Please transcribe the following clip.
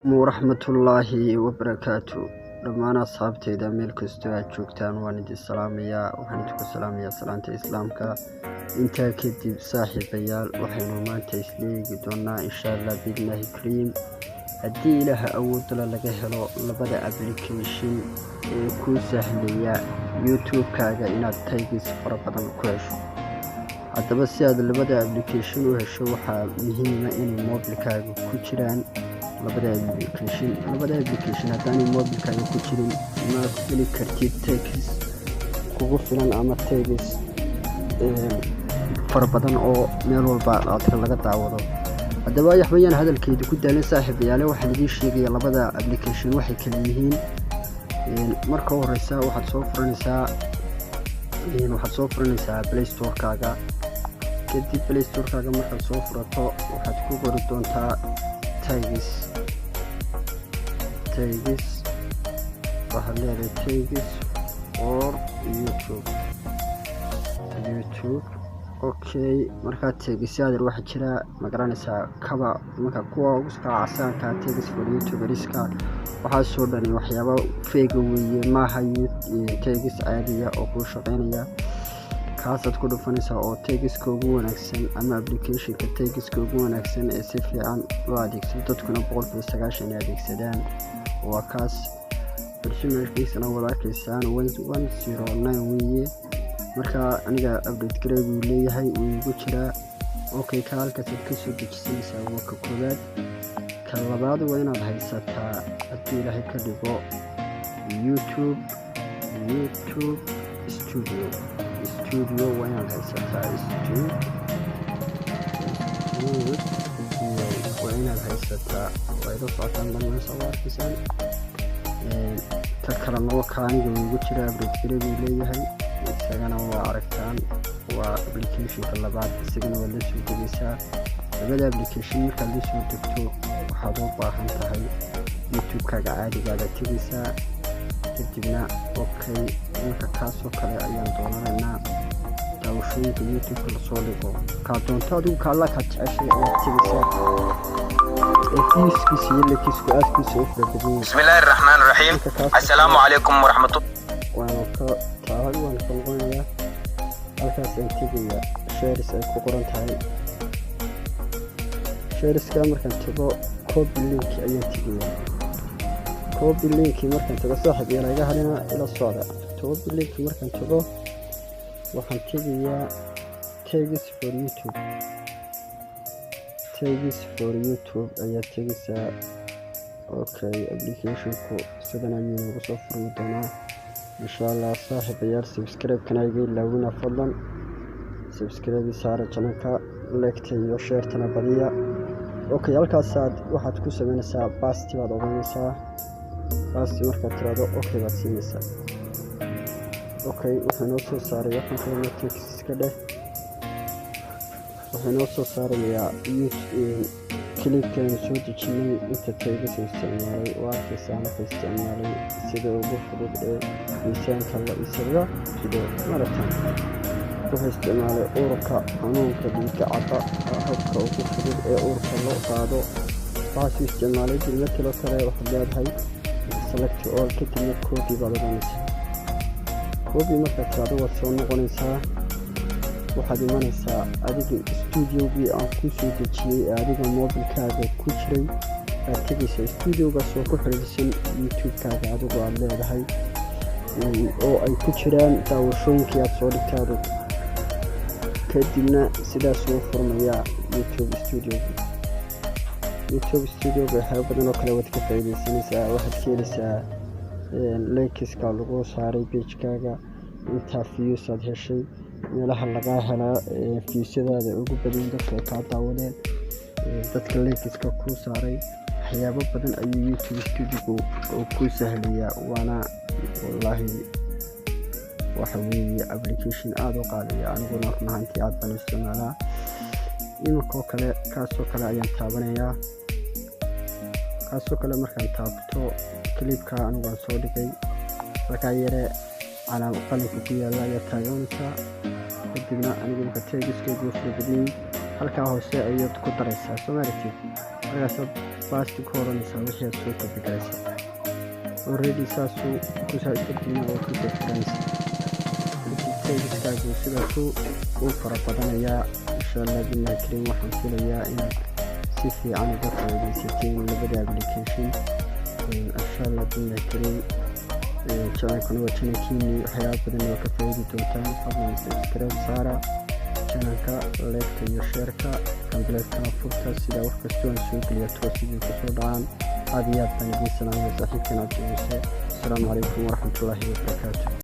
waraxmatullaahi wabarakaatu dhammaan asxaabteyda meel kastoo aad joogtaan waan idin salaamayaa. waxaan idinku salaamayaa salaanta islaamka. intaa kadib saaxiibayaal waxaynu maanta isla eegi doonaa insha allah biidnaahi kariim haddii ilaaha awoodala laga helo labada application ee kuu sahlaya youtube-kaaga inaad taygis fara badan ku hesho. haddaba si aad labada application u hesho waxaa muhiima inay mobilkaaga ku jiraan labada application haddaanay mobilkaaga ku jirin ma heli kartid taygis kugu filan ama taygis fara badan oo meel walba laga daawado. haddaba waxbayaan hadalkeedu ku daalin saaxiibayaal, waxaan idiin sheegaya labada application waxay kala yihiin. marka horeysa waxaad soo furanaysaa Play Store-kaaga. kadib Play Store-kaaga markaad soo furato waxaad ku qori doontaa taygis waxaad leedahay taygis for YouTube. okay, markaa taygisyada waxaa jira magaranaysaa kaba marka kuwa ugu casaanka taygis for YouTuberiska waxaasoo dhani waxyaaba feega weeye, maaha taygis caadiya oo kuu shaqeynaya. kaasaad ku dhufanaysaa oo taygiska ugu wanaagsan ama applicationka taygiska ugu wanaagsan ee si fiican loo adeegsado, dadkuna 90% ay adeegsadaan waa kaas. barnaamijkiisana wada arkaysaan 109 weeye. marka aniga update garay buu leeyahay wuu igu jiraa. okay, ka halkaasaad kasoo dejisanaysaa waa ka koowaad. ka labaad waa inaad haysataa haddii ilaahay ka dhigo YouTube studio waa inaad haysataa wayla socotaan dhammaan soo arkaysaan. ka kalena waa ka aniga igu jira update garay buu leeyahay, isagana waa aragtaan waa applicationka labaad. isagana waa la soo degaysaa. labada application markaad la soo degto waxaad u baahan tahay youtube-kaaga caadigaada tegaysaa. kadibna okay, marka kaasoo kale ayaan doonanaynaa daawashooyinka youtube-ka lasoo dhigo. kaa doonto adigu kaala kaa jeceshay ayaad tegaysaa. fiiskiisa iyo lakiisku aadkiisa u fara badan yahay. bismillaahi raxmaani raxiim. assalaamu calaykum waraxmatullahi. waan ka noqonayaa halkaas aan tegayaa shares ay ku qoran tahay. shareska markaan tago copy link ayaan tegayaa. copy link markaan tago saaxiib yaa laga hadina ila socda. copy link markaan tago waxaan tegayaa taygis for YouTube ayaa tegaysaa. okay, applicationku sidan ayuu nagu soo furmi doonaa insha allah. saaxiibayaal subscribe-kana iga ilaawina fadlan. subscribe saara channelka, like-ta iyo share-tana badiya. okay, halkaasaad waxaad ku samaynaysaa basti baad odanaysaa. basti markaad tiraado okay baad siinaysaa. okay, wuxuu noo soo saaray waxaan kalena taygis ka dheh. wuxuu noo soo saarayaa clipkeenu soo dejinay inta taygis isticmaalay. waa arkaysaa marka isticmaalay sida ugu fudud ee miisaanka la isaga rido. marataan wuxuu isticmaalay uurka xanuunka dhiigga cadda, habka ugu fudud ee uurka loo qaado. waxaasuu isticmaalay dilmo kalo kale. waxaad leedahay select all, kadibna copy baad odanaysaa. copy markaad tiraado waad soo noqonaysaa. waxaad imanaysaa adiga studio-gii aan ku soo dejiyey ee adiga mobilkaaga ku jiray aad tegaysaa. studio-gaas oo ku xiriirsan youtube-kaaga adigu aad leedahay oo ay ku jiraan daawashooyinkii aad soo dhigtay adigu. kadibna sidaas uu furmayaa youtube studio-ga. waxyaaba badan oo kale waad ka faa'iidaysanaysaa. waxaad ka helaysaa linkiska lagu saaray page-kaaga, intaa views aad heshay, meelaha lagaa helaa fiisyadaada ugu badan dadka ay kaa daawadeen, dadka linkiska kuu saaray. waxyaabo badan ayuu YouTube studio ku sahlayaa. waana wallaahi waxa weeye application aada u qaaliya. aniguna runaantii aad baan isticmaalaa. imankoo kale kaasoo kale ayaan taabanayaa. kaasoo kale markaan taabto clipka anigu aan soo dhigay markaa yare qalinka ku yaalla ayaa taaganaysaa. kadibna anigu marka taygiskaygu fara badiyey halkaa hoose ayaad ku daraysaa soo maaragtid markaasaad baasti ku oranaysaa wixii aad soo koobigaraysaa already saasuu kusaaisadina oo ku sefranaysa saygiskaagu sidaasuu uu fara badanayaa insha allah billahi kariim waxaan filayaa inaad si fiican uga faa'iidaysateen labada application insha allah billahi kariim channelkuna waa channelkiini waxyaaba badan oo ka faa'iidi doontaan fadlan subscribe saara channelka like iyo share-ka kambileedkana furta sida wax kastoo aan soo geliyo toosidii kusoo dhacaan aad iyo aad baan idiin salaamaya saaxiibkan abdi muuse asalaamu calaykum waraxmatullaahi wabarakaatu